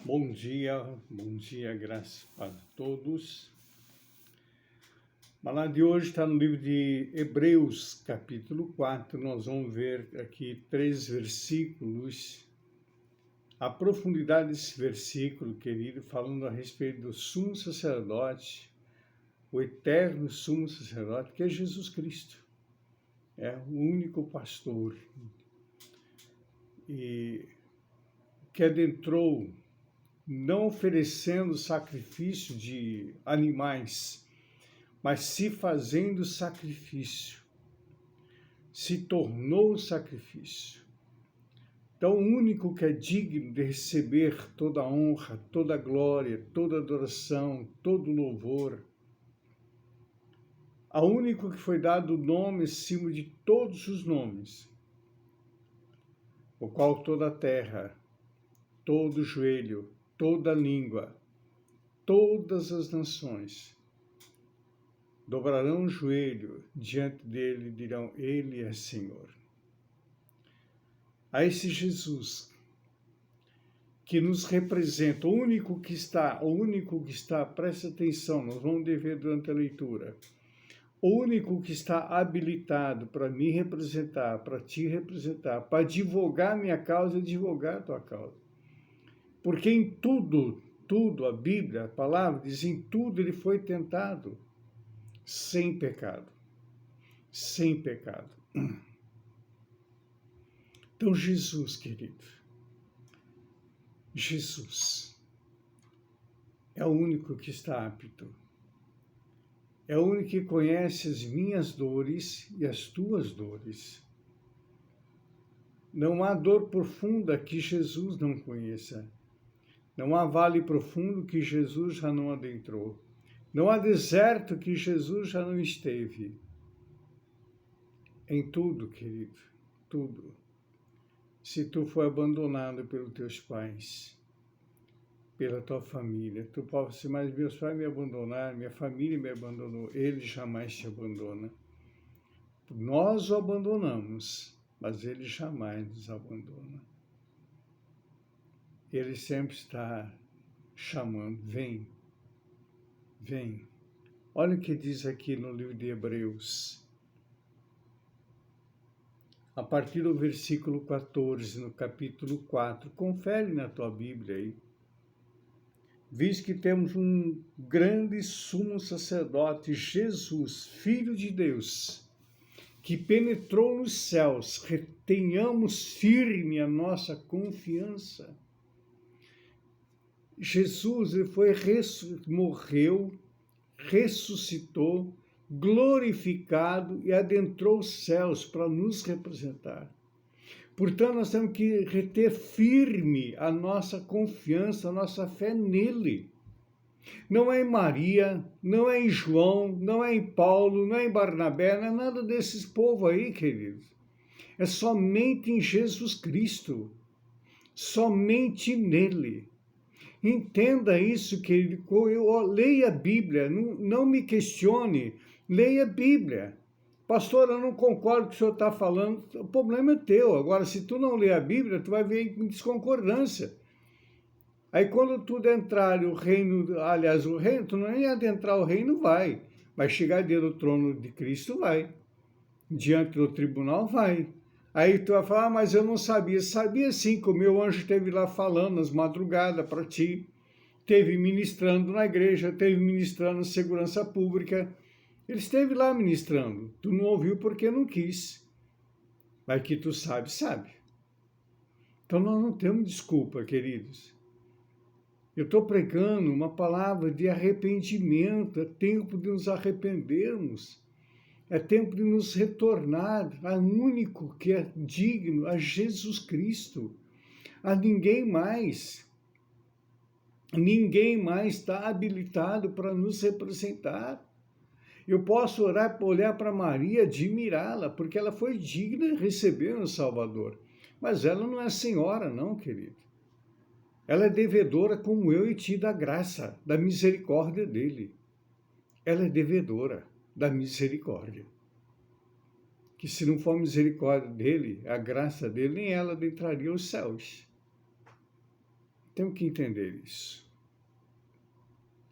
Bom dia, graças a todos. A palavra de hoje está no livro de Hebreus, capítulo 4. Nós vamos ver aqui 3 versículos. A profundidade desse versículo, querido, falando a respeito do sumo sacerdote, o eterno sumo sacerdote, que é Jesus Cristo. É o único pastor. E que adentrou, não oferecendo sacrifício de animais, mas se fazendo sacrifício, se tornou sacrifício. Então, o único que é digno de receber toda a honra, toda a glória, toda a adoração, todo o louvor, ao único que foi dado o nome acima de todos os nomes, o qual toda a terra, todo joelho, toda língua, todas as nações dobrarão o joelho diante dele e dirão: Ele é Senhor. A esse Jesus que nos representa, o único que está, presta atenção, nós vamos ver durante a leitura, o único que está habilitado para me representar, para te representar, para advogar minha causa e advogar a tua causa. Porque em tudo, a Bíblia, a palavra diz, em tudo ele foi tentado, sem pecado. Sem pecado. Então, Jesus, querido, Jesus é o único que está apto. É o único que conhece as minhas dores e as tuas dores. Não há dor profunda que Jesus não conheça. Não há vale profundo que Jesus já não adentrou. Não há deserto que Jesus já não esteve. Em tudo, querido, tudo. Se tu for abandonado pelos teus pais, pela tua família, tu pode dizer, mas meus pais me abandonaram, minha família me abandonou, ele jamais te abandona. Nós o abandonamos, mas ele jamais nos abandona. Ele sempre está chamando, vem, vem. Olha o que diz aqui no livro de Hebreus. A partir do versículo 14, no capítulo 4, confere na tua Bíblia aí. Visto que temos um grande sumo sacerdote, Jesus, Filho de Deus, que penetrou nos céus, retenhamos firme a nossa confiança. Jesus ele morreu, ressuscitou, glorificado e adentrou os céus para nos representar. Portanto, nós temos que reter firme a nossa confiança, a nossa fé nele. Não é em Maria, não é em João, não é em Paulo, não é em Barnabé, não é nada desses povos aí, queridos. É somente em Jesus Cristo, somente nele. Entenda isso, querido. Leia a Bíblia, não me questione, leia a Bíblia. Pastor, eu não concordo com o que o senhor está falando, o problema é teu. Agora, se tu não ler a Bíblia, tu vai ver em desconcordância. Aí quando tu adentrar o reino, tu não ia adentrar o reino, vai. Vai chegar diante do trono de Cristo, vai. Diante do tribunal, vai. Aí tu vai falar, mas eu não sabia. Sabia sim que o meu anjo esteve lá falando às madrugadas para ti. Esteve ministrando na igreja, esteve ministrando na segurança pública. Ele esteve lá ministrando. Tu não ouviu porque não quis. Mas que tu sabe, sabe. Então nós não temos desculpa, queridos. Eu estou pregando uma palavra de arrependimento. É tempo de nos arrependermos. É tempo de nos retornar ao único que é digno, a Jesus Cristo. A ninguém mais. Ninguém mais está habilitado para nos representar. Eu posso olhar para Maria, admirá-la, porque ela foi digna de receber o Salvador. Mas ela não é senhora, não, querido. Ela é devedora como eu e ti da graça, da misericórdia dele. Ela é devedora da misericórdia. Que se não for a misericórdia dele, a graça dele, nem ela adentraria os céus. Temos que entender isso.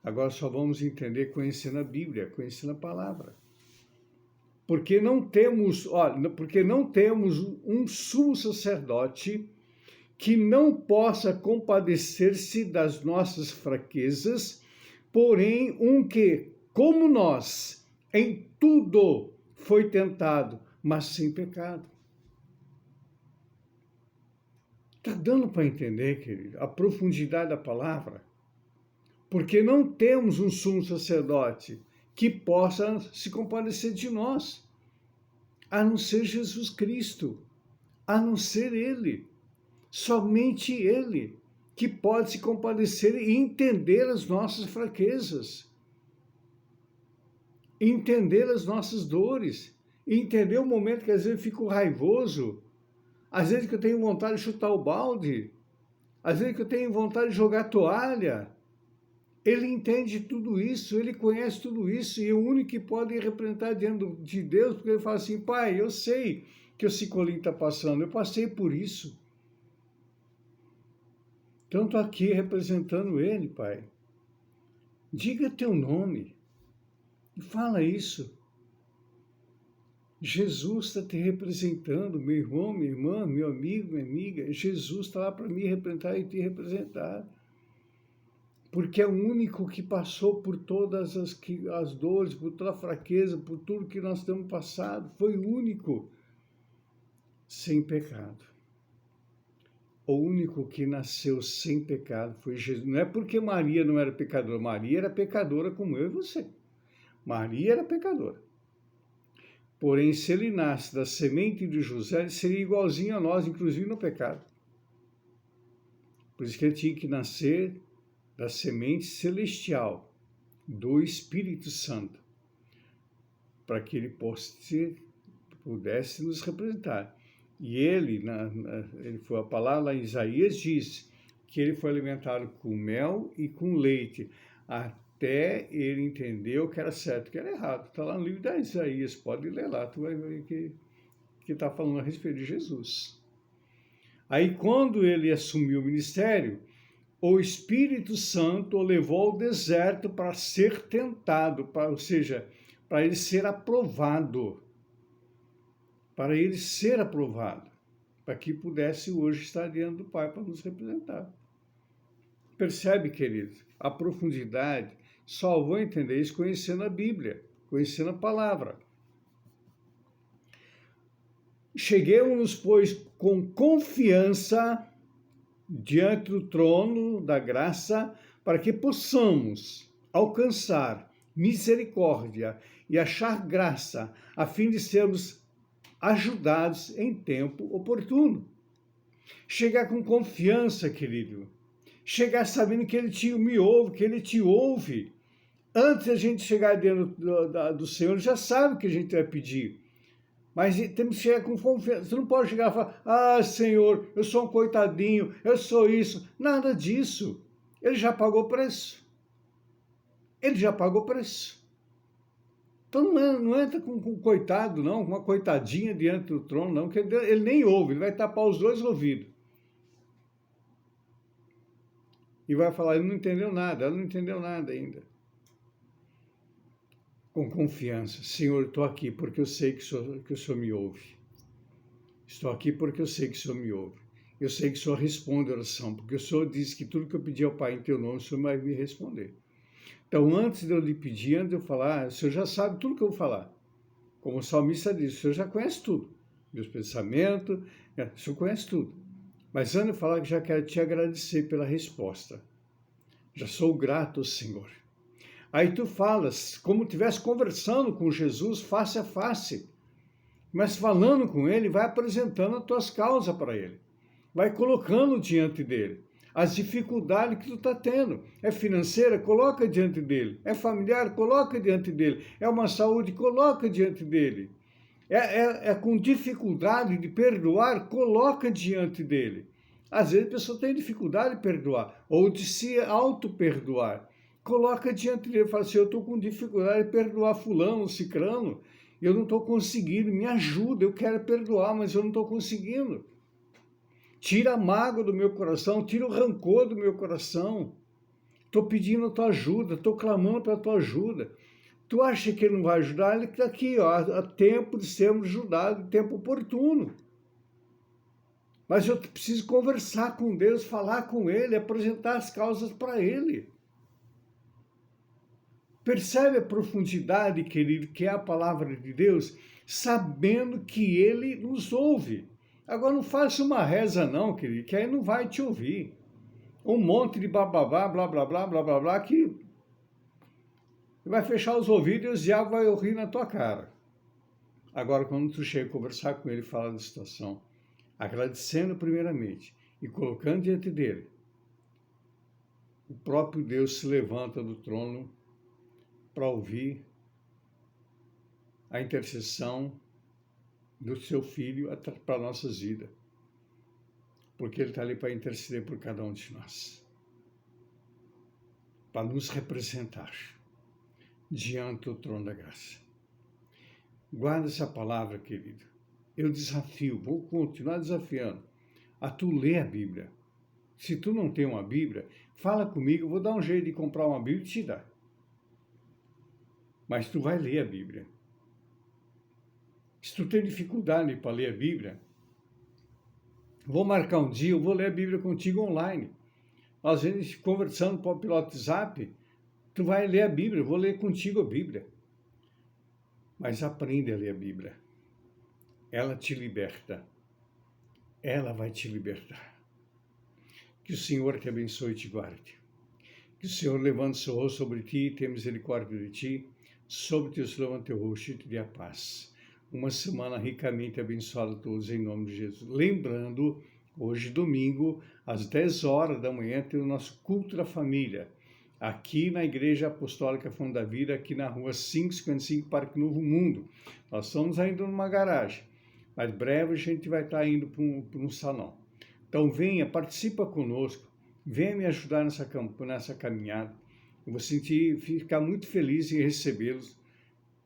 Agora só vamos entender conhecendo a Bíblia, conhecendo a palavra. Porque não temos um sumo sacerdote que não possa compadecer-se das nossas fraquezas, porém um que, como nós, em tudo foi tentado, mas sem pecado. Está dando para entender, querido, a profundidade da palavra? Porque não temos um sumo sacerdote que possa se compadecer de nós, a não ser Jesus Cristo, a não ser Ele. Somente Ele que pode se compadecer e entender as nossas fraquezas, entender as nossas dores, entender o momento que às vezes eu fico raivoso, às vezes que eu tenho vontade de chutar o balde, às vezes que eu tenho vontade de jogar toalha. Ele entende tudo isso, ele conhece tudo isso, e é o único que pode representar diante de Deus, porque ele fala assim: Pai, eu sei que o Cicolim está passando, eu passei por isso. Então estou aqui representando ele, Pai. Diga teu nome e fala isso. Jesus está te representando, meu irmão, minha irmã, meu amigo, minha amiga. Jesus está lá para me representar e te representar. Porque é o único que passou por todas as dores, por toda a fraqueza, por tudo que nós temos passado. Foi o único sem pecado. O único que nasceu sem pecado foi Jesus. Não é porque Maria não era pecadora. Maria era pecadora como eu e você. Maria era pecadora. Porém, se ele nasce da semente de José, ele seria igualzinho a nós, inclusive no pecado. Por isso que ele tinha que nascer da semente celestial, do Espírito Santo, para que ele pudesse nos representar. E ele foi a palavra lá em Isaías diz que ele foi alimentado com mel e com leite, até ele entendeu que era certo, que era errado. Está lá no livro de Isaías, pode ler lá, tu vai ver que está falando a respeito de Jesus. Aí quando ele assumiu o ministério, o Espírito Santo o levou ao deserto para ser tentado, ou seja, para ele ser aprovado. Para ele ser aprovado, para que pudesse hoje estar diante do Pai para nos representar. Percebe, querido? A profundidade, só vou entender isso conhecendo a Bíblia, conhecendo a palavra. Cheguemos, pois, com confiança diante do trono da graça, para que possamos alcançar misericórdia e achar graça, a fim de sermos ajudados em tempo oportuno. Chegar com confiança, querido. Chegar sabendo que Ele me ouve, que Ele te ouve. Antes de a gente chegar dentro do Senhor, Ele já sabe o que a gente vai pedir. Mas temos que chegar com confiança. Você não pode chegar e falar: ah, Senhor, eu sou um coitadinho, eu sou isso. Nada disso. Ele já pagou o preço. Ele já pagou o preço. Então não entra com coitado, não, com uma coitadinha diante do trono, não, que ele nem ouve, ele vai tapar os dois ouvidos. E vai falar: ele não entendeu nada, ela não entendeu nada ainda. Com confiança: Senhor, estou aqui porque eu sei que o Senhor me ouve. Estou aqui porque eu sei que o Senhor me ouve. Eu sei que o Senhor responde a oração, porque o Senhor disse que tudo que eu pedi ao Pai em teu nome, o Senhor vai me responder. Então, antes de eu lhe pedir, antes de eu falar, o Senhor já sabe tudo que eu vou falar. Como o salmista diz, o Senhor já conhece tudo. Meus pensamentos, o Senhor conhece tudo. Mas antes de eu falar, eu já quero te agradecer pela resposta. Já sou grato ao Senhor. Aí tu falas, como estivesse conversando com Jesus face a face. Mas falando com ele, vai apresentando as tuas causas para ele. Vai colocando diante dele as dificuldades que tu está tendo. É financeira? Coloca diante dele. É familiar? Coloca diante dele. É uma saúde? Coloca diante dele. É com dificuldade de perdoar? Coloca diante dele. Às vezes a pessoa tem dificuldade de perdoar ou de se auto-perdoar. Coloca diante dele. Fala assim: eu estou com dificuldade de perdoar fulano, cicrano. Eu não estou conseguindo. Me ajuda, eu quero perdoar, mas eu não estou conseguindo. Tira a mágoa do meu coração, tira o rancor do meu coração. Estou pedindo a tua ajuda, estou clamando pela tua ajuda. Tu acha que ele não vai ajudar? Ele está aqui, ó, há tempo de sermos ajudados, tempo oportuno. Mas eu preciso conversar com Deus, falar com Ele, apresentar as causas para Ele. Percebe a profundidade, querido, que é a palavra de Deus, sabendo que Ele nos ouve. Agora não faça uma reza não, querido, que aí não vai te ouvir. Um monte de blá, blá, blá, blá, blá, blá, blá, blá, blá, que vai fechar os ouvidos e o diabo vai rir na tua cara. Agora, quando tu chega a conversar com Ele e falar da situação, agradecendo primeiramente e colocando diante dele, o próprio Deus se levanta do trono para ouvir a intercessão do seu Filho para nossas vidas, porque ele está ali para interceder por cada um de nós, para nos representar diante do trono da graça. Guarda essa palavra, querido. Eu desafio, vou continuar desafiando a tu ler a Bíblia. Se tu não tem uma Bíblia, fala comigo, eu vou dar um jeito de comprar uma Bíblia e te dar. Mas tu vai ler a Bíblia. Se tu tem dificuldade para ler a Bíblia, vou marcar um dia, eu vou ler a Bíblia contigo online. Às vezes, conversando pelo WhatsApp, tu vai ler a Bíblia, eu vou ler contigo a Bíblia. Mas aprende a ler a Bíblia. Ela te liberta. Ela vai te libertar. Que o Senhor te abençoe e te guarde. Que o Senhor levante seu rosto sobre ti e tenha misericórdia de ti. Sobre ti se levante o rosto e te dê a paz. Uma semana ricamente abençoada a todos em nome de Jesus. Lembrando, hoje domingo, às 10 horas da manhã, tem o nosso culto da família. Aqui na Igreja Apostólica Fonte da Vida, aqui na rua 555, Parque Novo Mundo. Nós estamos ainda numa garagem, mas breve a gente vai estar indo para um salão. Então venha, participa conosco, venha me ajudar nessa caminhada. Eu vou ficar muito feliz em recebê-los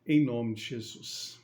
em nome de Jesus.